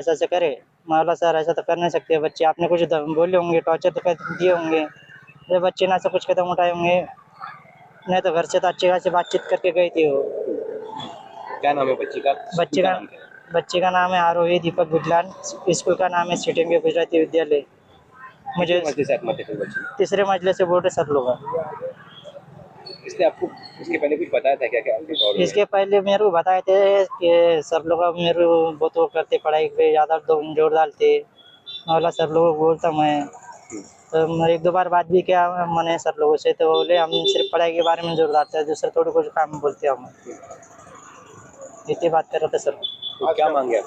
ऐसा से करे। मौला सर ऐसा तो कर नहीं सकते बच्चे, आपने कुछ बोले होंगे, टॉर्चर तो कर दिए होंगे, ये बच्चे ना से कुछ कदम उठाए होंगे, नहीं तो घर से तो अच्छी खासी बातचीत करके गई थी वो। क्या नाम है बच्ची का? बच्चे का बच्चे का नाम है आरोही दीपक गुजलान, स्कूल का नाम है सिटिंग गुजराती विद्यालय। मुझे मस्जिद से आत्महत्या की बच्ची? तीसरे मंजिले से बोल रहे सब लोग। इसने आपको इसके पहले कुछ बताया था क्या? इसके पहले मेरे को बताए थे कि सब लोग अब मेरे को बहुत वो करते, पढ़ाई पे ज़्यादा जोर डालते, मौला सर लोगों को बोलता मैं। तो मैं एक दो बार बात भी किया मैंने सर लोगों से, तो बोले हम सिर्फ पढ़ाई के बारे में जोर डालते हैं, दूसरे थोड़ी कुछ काम बोलते हैं हम। इतनी बात कर रहे थे सर। तो क्या मांगे आप?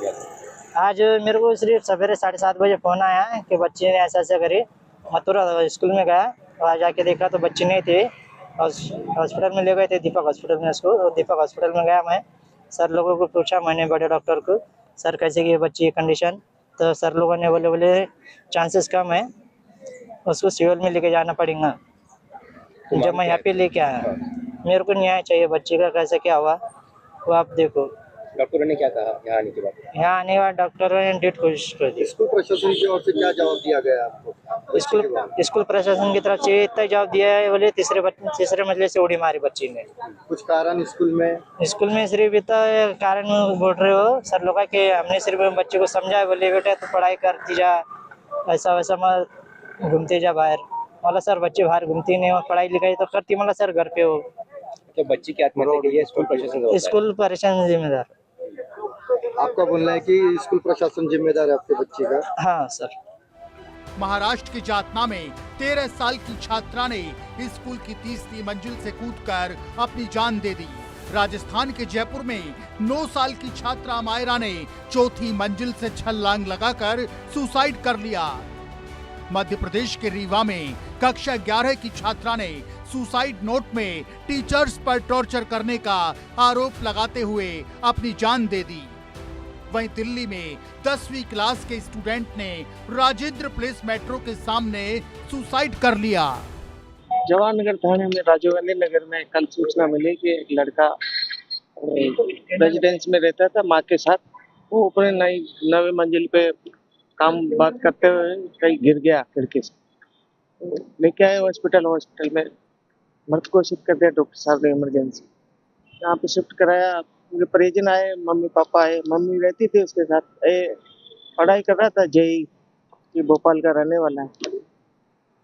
आज मेरे को सिर्फ सवेरे 7:30 बजे फ़ोन आया कि बच्चे ने ऐसा ऐसा करे। मथुरा स्कूल में गया, वहाँ जाके देखा तो बच्चे नहीं थे, हॉस्पिटल में ले गए थे, दीपक हॉस्पिटल में उसको। दीपक हॉस्पिटल में गया मैं, सर लोगों को पूछा मैंने, बड़े डॉक्टर को, सर कैसे की है बच्ची की कंडीशन? तो सर लोगों ने बोले चांसेस कम है, उसको सिविल में लेके जाना पड़ेगा। तो जब मैं यहाँ पे लेके आया, मेरे को न्याय चाहिए, बच्चे का कैसे क्या हुआ वो आप देखो। डॉक्टरों ने क्या कहा यहाँ आने के बाद? यहाँ आने के बाद डॉक्टरों ने डेट कोशिश कर दी। स्कूल प्रशासन की ओर से क्या जवाब दिया गया आपको? स्कूल प्रशासन की तरफ से इतना जवाब दिया है, बोले तीसरे मंजिले से उड़ी मारी बच्ची ने। कुछ कारण स्कूल में सिर्फ इतना कारण बोल रहे हो सर लोग कि हमने सिर्फ बच्चे को समझाया, बोले बेटा तू पढ़ाई करती जा, ऐसा वैसा मत घूमते जा बाहर। मतलब सर बच्चे बाहर घूमती नहीं हो, पढ़ाई लिखाई तो करती, मतलब सर घर पे हो। तो बच्ची की आत्महत्या के लिए स्कूल प्रशासन जिम्मेदार। आपका बोलना है कि स्कूल प्रशासन जिम्मेदार है आपके बच्चे का? हाँ सर। महाराष्ट्र के जातना में 13 साल की छात्रा ने स्कूल की तीसरी मंजिल से कूदकर अपनी जान दे दी। राजस्थान के जयपुर में 9 साल की छात्रा मायरा ने चौथी मंजिल से छलांग लगाकर सुसाइड कर लिया। मध्य प्रदेश के रीवा में कक्षा 11 की छात्रा ने सुसाइड नोट में टीचर्स पर टॉर्चर करने का आरोप लगाते हुए अपनी जान दे दी। वहीं दिल्ली में 10वीं क्लास के स्टूडेंट ने राजेंद्र प्लेस मेट्रो के सामने सुसाइड कर लिया। जवाहरनगर थाने में राजीव गांधी नगर में कल सूचना मिली कि एक लड़का रेजिडेंस में रहता था माँ के साथ, वो अपने 9वीं मंजिल पे काम बात करते हुए कहीं गिर गया खिड़की से। लेके आए हॉस्पिटल में मृत घोषित कर दिया डॉक्टर साहब ने इमरजेंसी। यहाँ पे शिफ्ट कराया, उनके परिजन आए, मम्मी पापा आए, मम्मी रहती थी उसके साथ, पढ़ाई कर रहा था जेई भोपाल का रहने वाला है।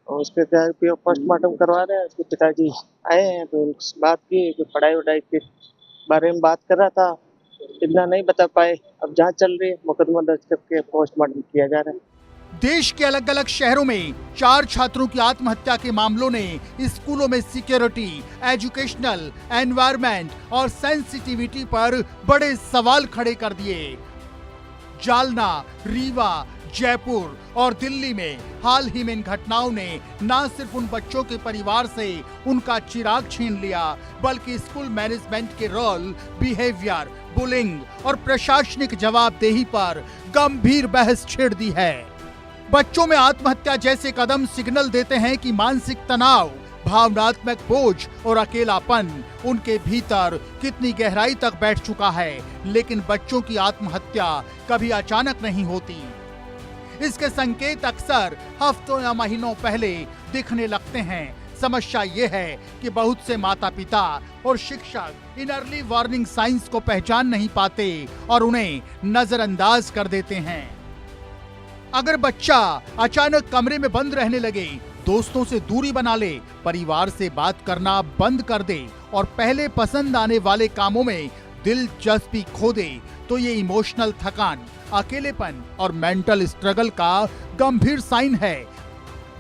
और उसके पोस्टमार्टम करवा रहे हैं, उसके पिताजी आए हैं तो उनसे बात की कि पढ़ाई वढ़ाई के बारे में बात कर रहा था, इतना नहीं बता पाए। अब जांच चल रही है, मुकदमा दर्ज करके पोस्टमार्टम किया जा रहा है। देश के अलग अलग शहरों में 4 छात्रों की आत्महत्या के मामलों ने स्कूलों में सिक्योरिटी, एजुकेशनल, एनवायरनमेंट और सेंसिटिविटी पर बड़े सवाल खड़े कर दिए। जालना, रीवा, जयपुर और दिल्ली में हाल ही में इन घटनाओं ने न सिर्फ उन बच्चों के परिवार से उनका चिराग छीन लिया, बल्कि स्कूल मैनेजमेंट के रोल, बिहेवियर, बुलिंग और प्रशासनिक जवाबदेही पर गंभीर बहस छेड़ दी है। बच्चों में आत्महत्या जैसे कदम सिग्नल देते हैं कि मानसिक तनाव, भावनात्मक बोझ और अकेलापन उनके भीतर कितनी गहराई तक बैठ चुका है। लेकिन बच्चों की आत्महत्या कभी अचानक नहीं होती। इसके संकेत अक्सर हफ्तों या महीनों पहले दिखने लगते हैं। समस्या ये है कि बहुत से माता पिता और शिक्षक इन अर्ली वार्निंग साइंस को पहचान नहीं पाते और उन्हें नजरअंदाज कर देते हैं। अगर बच्चा अचानक कमरे में बंद रहने लगे, दोस्तों से दूरी बना ले, परिवार से बात करना बंद कर दे और पहले पसंद आने वाले कामों में दिलचस्पी खो दे, तो ये इमोशनल थकान, अकेलेपन और मेंटल स्ट्रगल का गंभीर साइन है।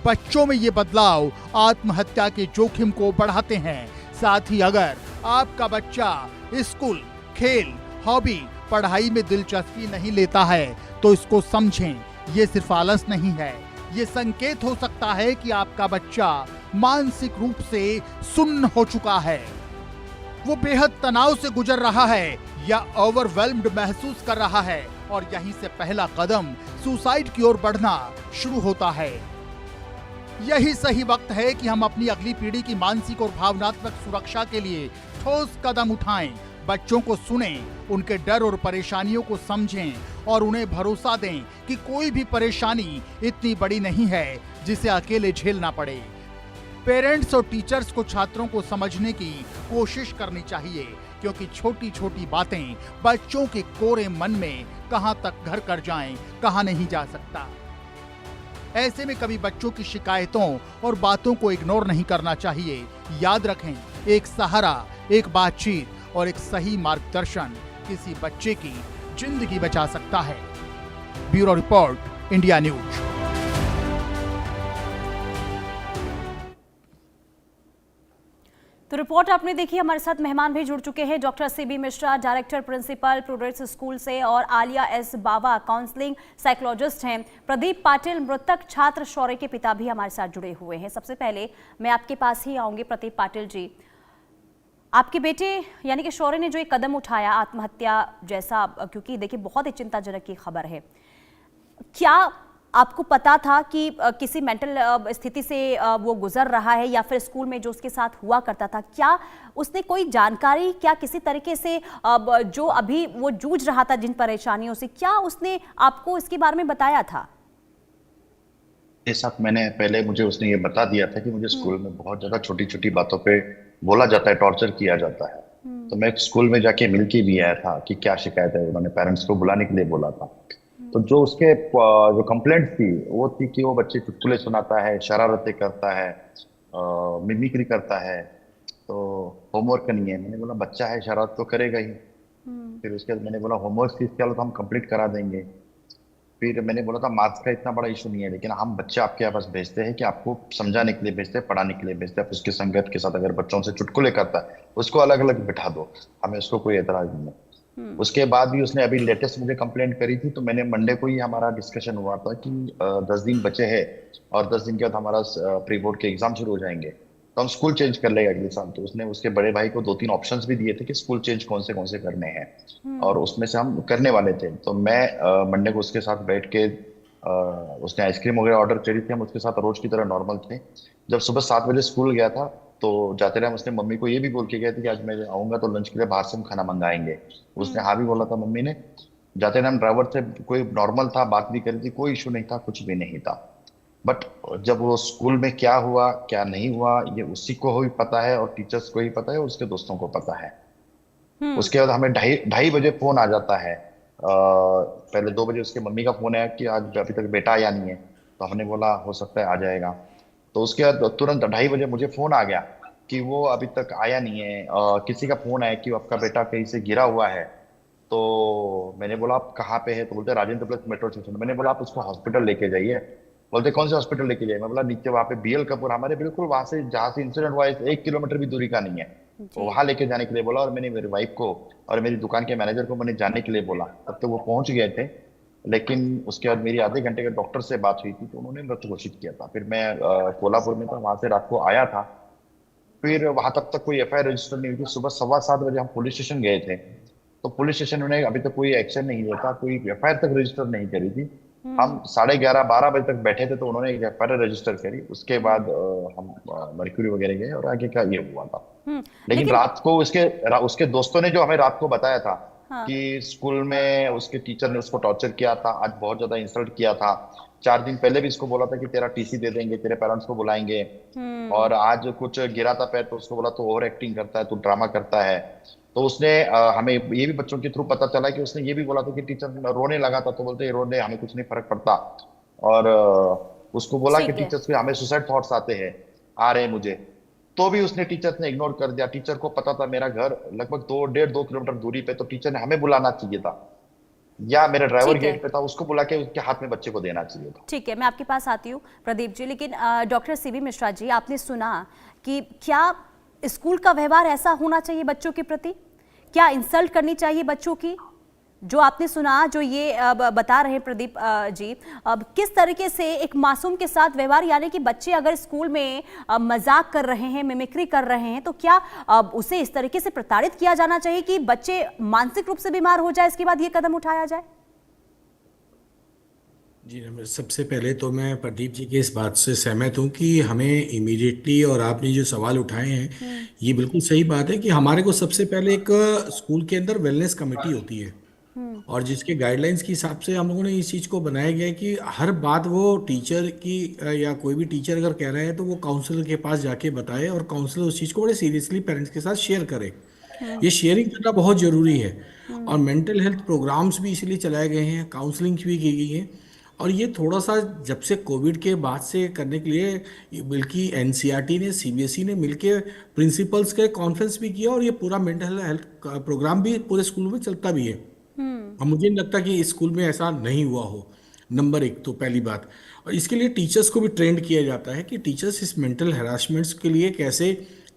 बच्चों में ये बदलाव आत्महत्या के जोखिम को बढ़ाते हैं। साथ ही अगर आपका बच्चा स्कूल, खेल, हॉबी, पढ़ाई में दिलचस्पी नहीं लेता है तो इसको समझें, ये सिर्फ आलस नहीं है, ये संकेत हो सकता है कि आपका बच्चा मानसिक रूप से सुन्न हो चुका है। वो बेहद तनाव से गुजर रहा है या ओवरवेल्म्ड महसूस कर रहा है और यहीं से पहला कदम सुसाइड की ओर बढ़ना शुरू होता है। यही सही वक्त है कि हम अपनी अगली पीढ़ी की मानसिक और भावनात्मक सुरक्षा के लिए ठोस कदम उठाएं। बच्चों को सुनें, उनके डर और परेशानियों को समझें और उन्हें भरोसा दें कि कोई भी परेशानी इतनी बड़ी नहीं है जिसे अकेले झेलना पड़े। पेरेंट्स और टीचर्स को छात्रों को समझने की कोशिश करनी चाहिए, क्योंकि छोटी छोटी बातें बच्चों के कोरे मन में कहां तक घर कर जाएं, कहां नहीं जा सकता। ऐसे में कभी बच्चों की शिकायतों और बातों को इग्नोर नहीं करना चाहिए। याद रखें, एक सहारा, एक बातचीत और एक सही मार्गदर्शन किसी बच्चे की जिंदगी बचा सकता है। Bureau report, India news. तो रिपोर्ट आपने देखी। हमारे साथ मेहमान भी जुड़ चुके हैं, doctor CB Mishra, director principal progress school से, और Aliya S Bawa, counselling psychologist हैं। प्रदीप पाटिल, मृतक छात्र शौर्य के पिता, भी हमारे साथ जुड़े हुए हैं। सबसे पहले मैं आपके पास ही आऊंगी प्रदीप पाटिल जी। आपके बेटे यानी कि शौर्य ने जो एक कदम उठाया आत्महत्या जैसा, क्योंकि देखिए बहुत ही चिंताजनक की खबर है, क्या आपको पता था कि किसी मेंटल स्थिति से वो गुजर रहा है, या फिर स्कूल में जो उसके साथ हुआ करता था, क्या उसने कोई जानकारी, क्या किसी तरीके से जो अभी वो जूझ रहा था जिन परेशानियों से, क्या उसने आपको इसके बारे में बताया था? ये सब मैंने पहले, मुझे उसने ये बता दिया था कि मुझे स्कूल में बहुत ज्यादा छोटी छोटी बातों पे बोला जाता है, टॉर्चर किया जाता है। तो मैं स्कूल में जाके मिल के भी आया था कि क्या शिकायत है। उन्होंने पेरेंट्स को बुलाने के लिए बोला था। तो जो उसके जो कंप्लेंट थी वो थी कि वो बच्चे चुटकुले सुनाता है, शरारतें करता है, मिमिक्री करता है, तो होमवर्क नहीं है। मैंने बोला बच्चा है, शरारत तो करेगा ही। फिर उसके बाद मैंने बोला होमवर्क फीस क्या, तो हम कंप्लीट करा देंगे। फिर मैंने बोला था मार्क्स का इतना बड़ा इशू नहीं है, लेकिन हम बच्चे आपके पास भेजते हैं कि आपको समझाने के लिए भेजते हैं, पढ़ाने के लिए भेजते हैं। आप उसकी संगत के साथ अगर बच्चों से चुटकुले करता है उसको अलग अलग बिठा दो, हमें उसको कोई एतराज नहीं है। उसके बाद भी उसने अभी लेटेस्ट मुझे कंप्लेंट करी थी, तो मैंने मंडे को ही हमारा डिस्कशन हुआ था कि 10 दिन बचे हैं और 10 दिन के बाद हमारा प्री बोर्ड के एग्जाम शुरू हो जाएंगे, तो हम स्कूल चेंज कर लेंगे अगले साल। तो उसने उसके बड़े भाई को 2-3 ऑप्शंस भी दिए थे कि स्कूल चेंज कौन से करने हैं, और उसमें से हम करने वाले थे। तो मैं मंडे को उसके साथ बैठ के उसने आइसक्रीम वगैरह ऑर्डर करी थी, हम उसके साथ रोज की तरह नॉर्मल थे। जब सुबह 7 बजे स्कूल गया था तो जाते रहे उसने मम्मी को ये भी बोल के गया था कि आज मैं आऊंगा तो लंच के लिए बाहर से हम खाना मंगाएंगे। उसने हाँ भी बोला था मम्मी ने। जाते रहे हम ड्राइवर से कोई नॉर्मल था, बात भी करी थी, कोई इशू नहीं था, कुछ भी नहीं था। बट जब वो स्कूल में क्या हुआ क्या नहीं हुआ ये उसी को ही पता है, और टीचर्स को ही पता है, और उसके दोस्तों को पता है। उसके बाद हमें 2:30 बजे फोन आ जाता है। पहले 2 बजे उसके मम्मी का फोन आया कि आज अभी तक बेटा आया नहीं है, तो हमने बोला हो सकता है आ जाएगा। तो उसके बाद तुरंत 2:30 बजे मुझे फोन आ गया कि वो अभी तक आया नहीं है। किसी का फोन आया कि आपका बेटा कहीं से गिरा हुआ है। तो मैंने बोला आप कहाँ पे है, तो बोलते राजेंद्र प्लेस मेट्रो स्टेशन। मैंने बोला आप उसको हॉस्पिटल लेके जाइए। बोलते कौन से हॉस्पिटल लेके जाइए? मैं बोला नीचे वहाँ पे BL कपूर, हमारे बिल्कुल वहां से जहाँ से इंसिडेंट हुआ है 1 किलोमीटर भी दूरी का नहीं है, तो वहां लेके जाने के लिए बोला। और मैंने मेरी वाइफ को और मेरी दुकान के मैनेजर को मैंने जाने के लिए बोला। तब तक वो पहुंच गए थे, लेकिन उसके बाद मेरी आधे घंटे के डॉक्टर से बात हुई थी, तो उन्होंने मृत घोषित किया था। फिर मैं कोल्हापुर में था, वहां से रात को आया था। फिर वहां तब तक कोई FIR रजिस्टर नहीं हुई थी। सुबह 7:15 बजे हम पुलिस स्टेशन गए थे, तो पुलिस स्टेशन ने अभी तक कोई एक्शन नहीं लिया था, कोई FIR तक रजिस्टर नहीं करी थी। हम 11:30-12 बजे तक बैठे थे, तो उन्होंने FIR रजिस्टर करी। उसके बाद हम मर्क्यूरी वगैरह गए और आगे का ये हुआ था। लेकिन रात को उसके दोस्तों ने जो हमें रात को बताया था कि स्कूल में उसके टीचर ने उसको टॉर्चर किया था, आज बहुत ज्यादा इंसल्ट किया था। 4 दिन पहले भी इसको बोला था कि तेरा TC दे देंगे, तेरे पेरेंट्स को बुलाएंगे। और आज कुछ गिरा था पैर, तो उसको बोला तो ओवर एक्टिंग करता है, तो ड्रामा करता है। तो उसने हमें ये भी बच्चों के थ्रू पता चला कि उसने ये भी बोला था कि टीचर रोने लगा था, तो बोलते रोने हमें कुछ नहीं फर्क पड़ता। और उसको बोला कि टीचर्स के हमें सुसाइड थॉट्स आ रहे हैं मुझे, तो भी उसने टीचर्स ने इग्नोर कर दिया। टीचर को पता था मेरा घर लगभग 1.5-2 किलोमीटर दूरी पे, तो टीचर ने हमें बुलाना चाहिए था, या मेरे ड्राइवर गेट पे था, उसको बुला के उसके हाथ में बच्चे को देना चाहिए था। ठीक है, मैं आपके पास आती हूँ प्रदीप जी। लेकिन डॉक्टर सीबी मिश्रा जी, आपने सुना कि क्या स्कूल का व्यवहार ऐसा होना चाहिए बच्चों के प्रति? क्या इंसल्ट करनी चाहिए बच्चों की? जो आपने सुना, जो ये बता रहे हैं प्रदीप जी, किस तरीके से एक मासूम के साथ व्यवहार, यानी कि बच्चे अगर स्कूल में मजाक कर रहे हैं, मिमिक्री कर रहे हैं, तो क्या उसे इस तरीके से प्रताड़ित किया जाना चाहिए कि बच्चे मानसिक रूप से बीमार हो जाए, इसके बाद ये कदम उठाया जाए? जी सबसे पहले तो मैं प्रदीप जी की इस बात से सहमत हूँ कि हमें इमीडिएटली, और आपने जो सवाल उठाए हैं ये बिल्कुल सही बात है कि हमारे को सबसे पहले एक स्कूल के अंदर वेलनेस कमेटी होती है, और जिसके गाइडलाइंस के हिसाब से हम लोगों ने इस चीज़ को बनाया गया है कि हर बात वो टीचर की या कोई भी टीचर अगर कह रहे हैं तो वो काउंसलर के पास जाके बताए, और काउंसलर उस चीज़ को बड़े सीरियसली पेरेंट्स के साथ शेयर करे। ये शेयरिंग करना बहुत ज़रूरी है। और मेंटल हेल्थ प्रोग्राम्स भी इसलिए चलाए गए हैं, काउंसलिंग भी की गई है। और ये थोड़ा सा जब से कोविड के बाद से करने के लिए बल्कि एनसीईआरटी ने, सीबीएसई ने मिलके प्रिंसिपल्स के कॉन्फ्रेंस भी किया, और ये पूरा मेंटल हेल्थ प्रोग्राम भी पूरे स्कूल में चलता भी है। और मुझे नहीं लगता कि इस स्कूल में ऐसा नहीं हुआ हो। नंबर एक तो पहली बात। और इसके लिए टीचर्स को भी ट्रेंड किया जाता है कि टीचर्स इस मेंटल हैरासमेंट्स के लिए कैसे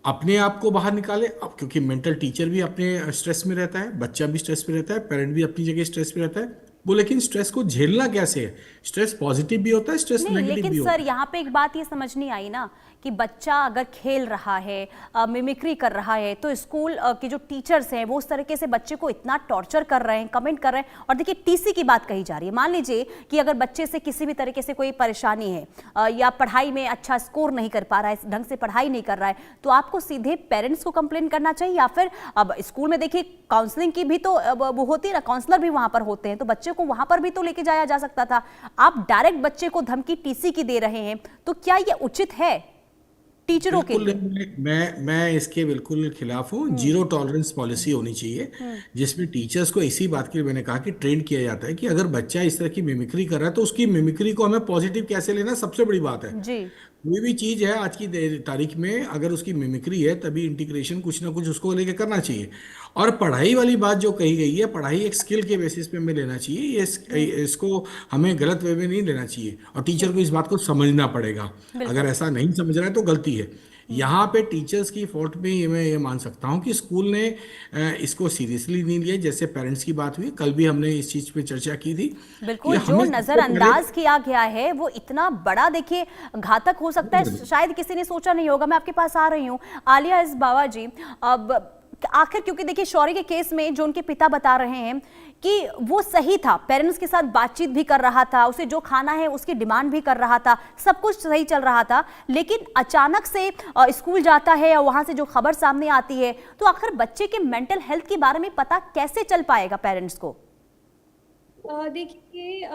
अपने आप को बाहर निकाले। अब क्योंकि मेंटल टीचर भी अपने स्ट्रेस में रहता है, बच्चा भी स्ट्रेस में रहता है, पेरेंट भी अपनी जगह स्ट्रेस में रहता है वो, लेकिन स्ट्रेस को झेलना कैसे है। स्ट्रेस पॉजिटिव भी होता है, स्ट्रेस नहीं, नेगेटिव भी लेकिन होता सर है। यहाँ पे एक बात ये समझ नहीं आई ना कि बच्चा अगर खेल रहा है, मिमिक्री कर रहा है, तो स्कूल के जो टीचर्स हैं वो उस तरीके से बच्चे को इतना टॉर्चर कर रहे हैं, कमेंट कर रहे हैं। और देखिए टीसी की बात कही जा रही है, मान लीजिए कि अगर बच्चे से किसी भी तरीके से कोई परेशानी है या पढ़ाई में अच्छा स्कोर नहीं कर पा रहा है, ढंग से पढ़ाई नहीं कर रहा है, तो आपको सीधे पेरेंट्स को कंप्लेन करना चाहिए, या फिर अब स्कूल में देखिए काउंसलिंग की भी तो वो होती है ना, काउंसलर भी वहां पर होते हैं, तो बच्चे को वहां पर भी तो लेके जाया जा सकता था। आप डायरेक्ट बच्चे को धमकी टीसी की दे रहे हैं, तो क्या ये उचित है टीचरों के लिए? मैं इसके बिल्कुल खिलाफ हूँ। जीरो टॉलरेंस पॉलिसी होनी चाहिए, जिसमें टीचर्स को इसी बात के लिए मैंने कहा कि ट्रेन किया जाता है कि अगर बच्चा इस तरह की मिमिक्री कर रहा है तो उसकी मिमिक्री को हमें पॉजिटिव कैसे लेना, सबसे बड़ी बात है। जी, कोई भी चीज है आज की तारीख में, अगर उसकी मिमिक्री है तभी इंटीग्रेशन कुछ ना कुछ उसको लेके करना चाहिए। और पढ़ाई वाली बात जो कही गई है, पढ़ाई एक स्किल के बेसिस पे हमें लेना चाहिए, इसको हमें गलत वे में नहीं लेना चाहिए, और टीचर को इस बात को समझना पड़ेगा। अगर ऐसा नहीं समझ रहा है तो गलती है। यहाँ पे टीचर्स की फॉल्ट में मैं ये मान सकता हूँ कि स्कूल ने इसको सीरियसली नहीं लिया। जैसे पेरेंट्स की बात हुई, कल भी हमने इस चीज पे चर्चा की थी। बिल्कुल, जो नजरअंदाज किया गया है वो इतना बड़ा देखिए घातक हो सकता है, शायद किसी ने सोचा नहीं होगा। मैं आपके पास आ रही हूँ आलिया एस बावा जी। अब आखिर क्योंकि देखिए शौर्य के केस में जो उनके पिता बता रहे हैं कि वो सही था, पेरेंट्स के साथ बातचीत भी कर रहा था, उसे जो खाना है उसकी डिमांड भी कर रहा था, सब कुछ सही चल रहा था, लेकिन अचानक से स्कूल जाता है और वहां से जो खबर सामने आती है, तो आखिर बच्चे के मेंटल हेल्थ के बारे में पता कैसे चल पाएगा पेरेंट्स को? देखिए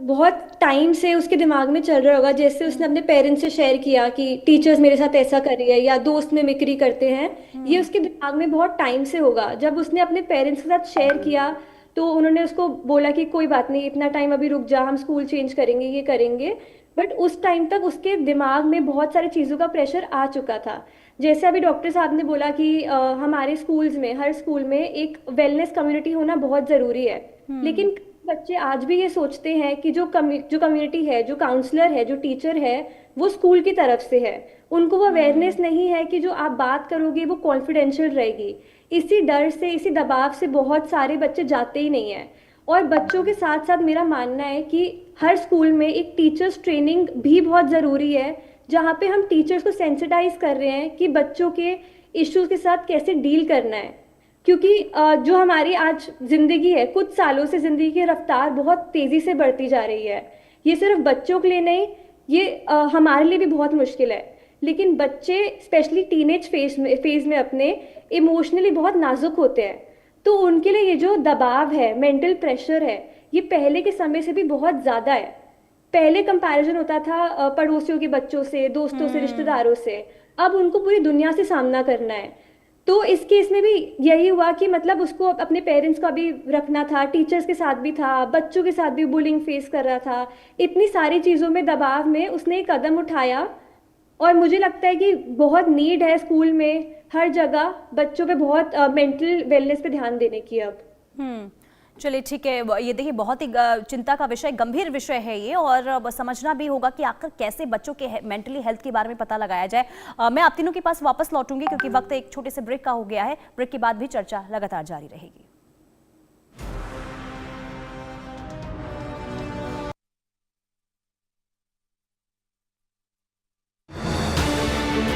बहुत टाइम से उसके दिमाग में चल रहा होगा, जैसे उसने अपने पेरेंट्स से शेयर किया कि टीचर्स मेरे साथ ऐसा कर रही है या दोस्त में मिमिक्री करते हैं, ये उसके दिमाग में बहुत टाइम से होगा। जब उसने अपने पेरेंट्स के साथ शेयर किया तो उन्होंने उसको बोला कि कोई बात नहीं, इतना टाइम अभी रुक जा, हम स्कूल चेंज करेंगे, ये करेंगे। बट उस टाइम तक उसके दिमाग में बहुत सारी चीज़ों का प्रेशर आ चुका था। जैसे अभी डॉक्टर साहब ने बोला कि हमारे स्कूल्स में, हर स्कूल में एक वेलनेस कम्युनिटी होना बहुत ज़रूरी है, लेकिन बच्चे आज भी ये सोचते हैं कि जो कम्युनिटी है, जो काउंसलर है, जो टीचर है, वो स्कूल की तरफ से है। उनको वो अवेयरनेस नहीं है कि जो आप बात करोगे वो कॉन्फिडेंशियल रहेगी। इसी डर से, इसी दबाव से बहुत सारे बच्चे जाते ही नहीं हैं। और बच्चों के साथ साथ मेरा मानना है कि हर स्कूल में एक टीचर्स ट्रेनिंग भी बहुत ज़रूरी है, जहाँ पे हम टीचर्स को सेंसिटाइज कर रहे हैं कि बच्चों के इश्यूज के साथ कैसे डील करना है। क्योंकि जो हमारी आज ज़िंदगी है, कुछ सालों से ज़िंदगी की रफ्तार बहुत तेज़ी से बढ़ती जा रही है। ये सिर्फ बच्चों के लिए नहीं, ये हमारे लिए भी बहुत मुश्किल है। लेकिन बच्चे स्पेशली टीनेज फेज में अपने इमोशनली बहुत नाजुक होते हैं, तो उनके लिए ये जो दबाव है, मेंटल प्रेशर है, ये पहले के समय से भी बहुत ज़्यादा है। पहले कंपैरिजन होता था पड़ोसियों के बच्चों से, दोस्तों से, रिश्तेदारों से, अब उनको पूरी दुनिया से सामना करना है। तो इस केस में भी यही हुआ कि मतलब उसको अपने पेरेंट्स का भी रखना था, टीचर्स के साथ भी था, बच्चों के साथ भी बुलिंग फेस कर रहा था। इतनी सारी चीज़ों में दबाव में उसने एक कदम उठाया, और मुझे लगता है कि बहुत नीड है स्कूल में, हर जगह बच्चों पे बहुत मेंटल वेलनेस पे ध्यान देने की अब। चलिए ठीक है, ये देखिए बहुत ही चिंता का विषय, गंभीर विषय है ये, और समझना भी होगा कि आखिर कैसे बच्चों के मेंटली हेल्थ के बारे में पता लगाया जाए। मैं आप तीनों के पास वापस लौटूंगी क्योंकि वक्त एक छोटे से ब्रेक का हो गया है। ब्रेक के बाद भी चर्चा लगातार जारी रहेगी।